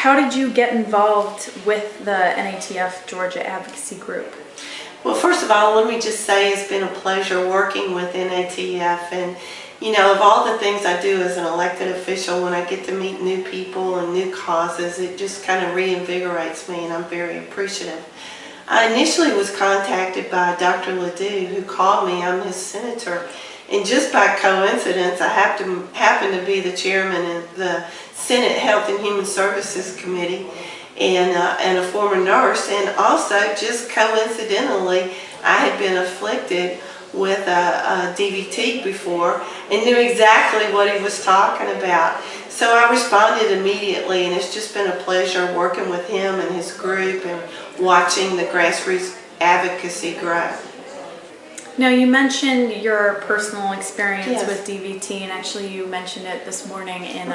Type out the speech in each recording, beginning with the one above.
how did you get involved with the NATF Georgia Advocacy Group? Well, first of all, let me just say it's been a pleasure working with NATF, and of all the things I do as an elected official, when I get to meet new people and new causes, it just kind of reinvigorates me, and I'm very appreciative. I initially was contacted by Dr. Ledoux, who called me. I'm his senator, and just by coincidence, I happen to be the chairman of the Senate Health and Human Services Committee, and a former nurse, and also just coincidentally, I had been afflicted with a DVT before and knew exactly what he was talking about. So I responded immediately, and it's just been a pleasure working with him and his group and watching the grassroots advocacy grow. Now, you mentioned your personal experience Yes. with DVT, and actually you mentioned it this morning in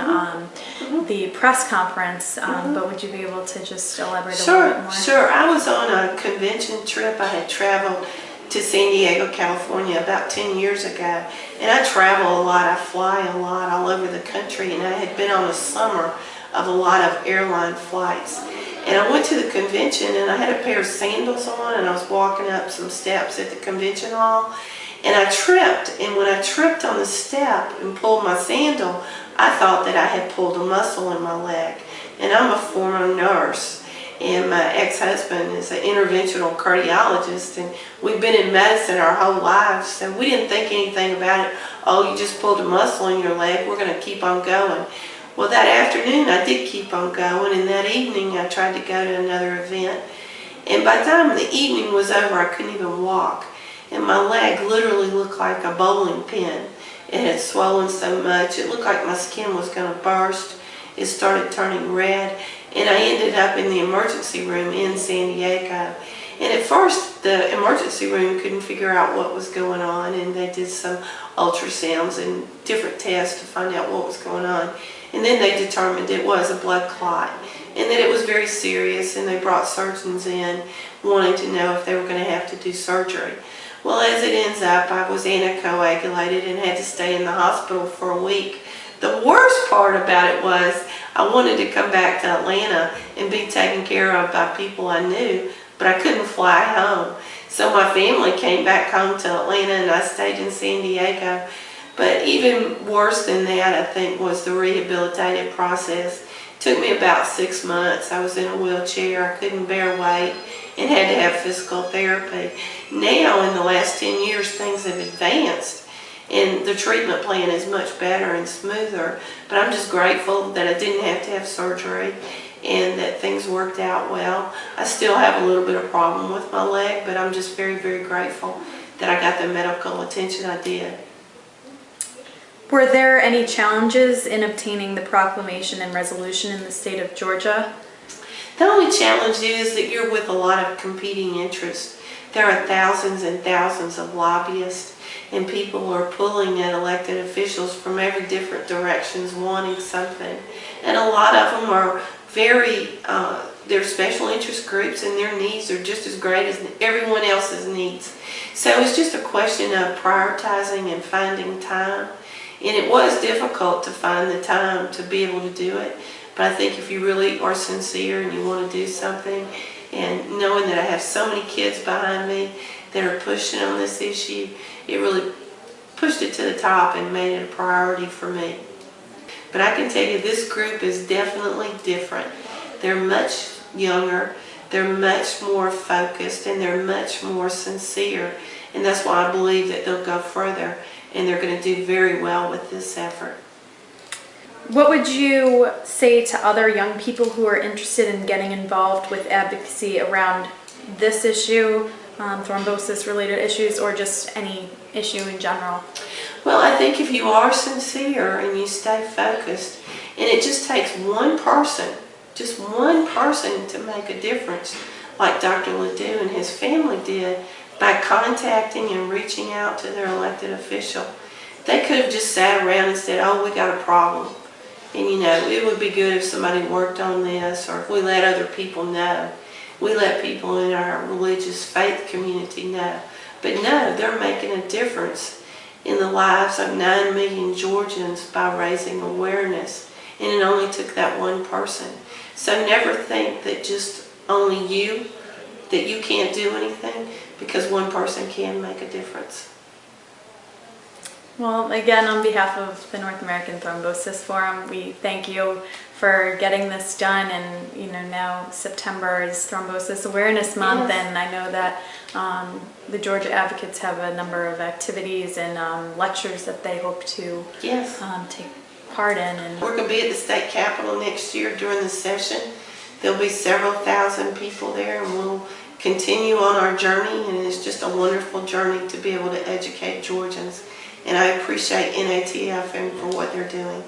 the press conference, but would you be able to just elaborate a little bit more? Sure. I was on a convention trip. I had traveled to San Diego, California about 10 years ago, and I travel a lot. I fly a lot all over the country, and I had been on a summer of a lot of airline flights. And I went to the convention, and I had a pair of sandals on, and I was walking up some steps at the convention hall, and I tripped. And when I tripped on the step and pulled my sandal, I thought that I had pulled a muscle in my leg. And I'm a former nurse, and my ex-husband is an interventional cardiologist, and we've been in medicine our whole lives, so we didn't think anything about it. Oh, you just pulled a muscle in your leg, we're going to keep on going. Well, that afternoon I did keep on going, and that evening I tried to go to another event. And by the time the evening was over, I couldn't even walk. And my leg literally looked like a bowling pin. It had swollen so much, it looked like my skin was going to burst. It started turning red, and I ended up in the emergency room in San Diego. And at first, the emergency room couldn't figure out what was going on, and they did some ultrasounds and different tests to find out what was going on. And then they determined it was a blood clot, and that it was very serious, and they brought surgeons in wanting to know if they were going to have to do surgery. Well, as it ends up, I was anticoagulated and had to stay in the hospital for a week. The worst part about it was I wanted to come back to Atlanta and be taken care of by people I knew, but I couldn't fly home. So my family came back home to Atlanta, and I stayed in San Diego. But even worse than that, I think, was the rehabilitative process. It took me about 6 months. I was in a wheelchair. I couldn't bear weight and had to have physical therapy. Now, in the last 10 years, things have advanced, and the treatment plan is much better and smoother. But I'm just grateful that I didn't have to have surgery and that things worked out well. I still have a little bit of problem with my leg, but I'm just very, very grateful that I got the medical attention I did. Were there any challenges in obtaining the proclamation and resolution in the state of Georgia? The only challenge is that you're with a lot of competing interests. There are thousands and thousands of lobbyists, and people are pulling at elected officials from every different directions wanting something. And a lot of them are they're special interest groups, and their needs are just as great as everyone else's needs. So it's just a question of prioritizing and finding time. And it was difficult to find the time to be able to do it. But I think if you really are sincere and you want to do something, and knowing that I have so many kids behind me that are pushing on this issue, it really pushed it to the top and made it a priority for me. But I can tell you this group is definitely different. They're much younger, they're much more focused, and they're much more sincere. And that's why I believe that they'll go further, and they're going to do very well with this effort. What would you say to other young people who are interested in getting involved with advocacy around this issue, thrombosis-related issues, or just any issue in general? Well, I think if you are sincere and you stay focused, and it just takes one person to make a difference, like Dr. Ledoux and his family did, by contacting and reaching out to their elected official. They could have just sat around and said, oh, we got a problem. And it would be good if somebody worked on this, or if we let other people know. We let people in our religious faith community know. But no, they're making a difference in the lives of 9 million Georgians by raising awareness and it only took that one person. So never think that just only you, that you can't do anything, because one person can make a difference. Well, again, on behalf of the North American Thrombosis Forum, we thank you for getting this done. And now September is Thrombosis Awareness Month, Yes. and I know that the Georgia Advocates have a number of activities and lectures that they hope to Yes. take part in. And We're going to be at the state capitol next year during the session. There'll be several thousand people there, and we'll continue on our journey, and it's just a wonderful journey to be able to educate Georgians. And I appreciate NATF and for what they're doing.